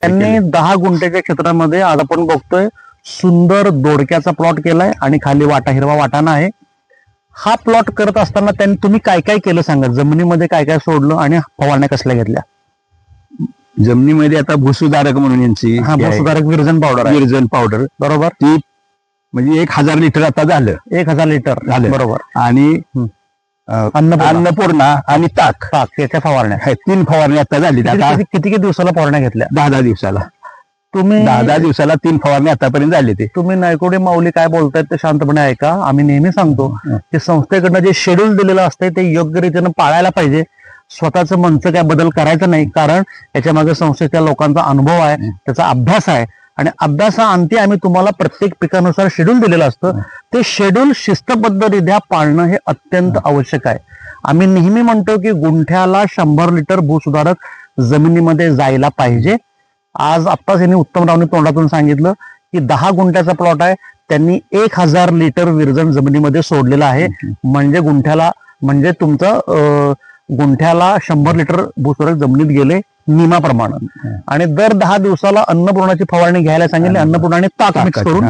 त्यांनी 10 गुंठ्याच्या क्षेत्रामध्ये आज आपण बघतोय सुंदर दोडक्याचा प्लॉट केलाय आणि खाली वाटा हिरवा वाटाणा आहे. हा प्लॉट करत असताना त्यांनी तुम्ही काय काय केलं सांगा, जमिनीमध्ये काय काय सोडलं आणि फवारण्या कसल्या घेतल्या? जमिनीमध्ये आता भूसुधारक म्हणून यांची भूसुधारक विरजन पावडर, विरजन पावडर बरोबर, ती म्हणजे 1000 लिटर आता झालं. 1000 लिटर झालं बरोबर. आणि अन्नपूर्णा आणि ताक याच्या फवारण्या 3 फवारणी आता झाली. आता किती दिवसाला फवारण्या घेतल्या? 10 दिवसाला. तुम्ही 10 दिवसाला 3 फवारणी आतापर्यंत झाली. ते तुम्ही नायकोडे माऊली काय बोलतायत ते शांतपणे ऐका. आम्ही नेहमी सांगतो की संस्थेकडनं जे शेड्यूल दिलेलं असतं ते योग्य रीतीनं पाळायला पाहिजे. स्वतःचं मनचं काय बदल करायचं नाही, कारण याच्या मागे संस्थेच्या लोकांचा अनुभव आहे, त्याचा अभ्यास आहे आणि अभ्यासाअंती आम्ही तुम्हाला प्रत्येक पिकानुसार शेड्यूल दिलेलं असतं. ते शेड्यूल शिस्तबद्धरित्या पाळणं हे अत्यंत आवश्यक आहे. आम्ही नेहमी म्हणतो की गुंठ्याला 100 लिटर भूसुधारक जमिनीमध्ये जायला पाहिजे. आज आत्ताच यांनी उत्तमरावनी तोंडातून सांगितलं की 10 गुंठ्याचा प्लॉट आहे, त्यांनी 1000 लिटर विरजन जमिनीमध्ये सोडलेलं आहे. म्हणजे तुमचं गुंठ्याला 100 लिटर भूसुधारक जमिनीत गेले नियमाप्रमाणे. आणि दर 10 दिवसाला अन्नपूर्णाची फवारणी घ्यायला सांगितली, अन्नपूर्णाने ताक मिक्स करून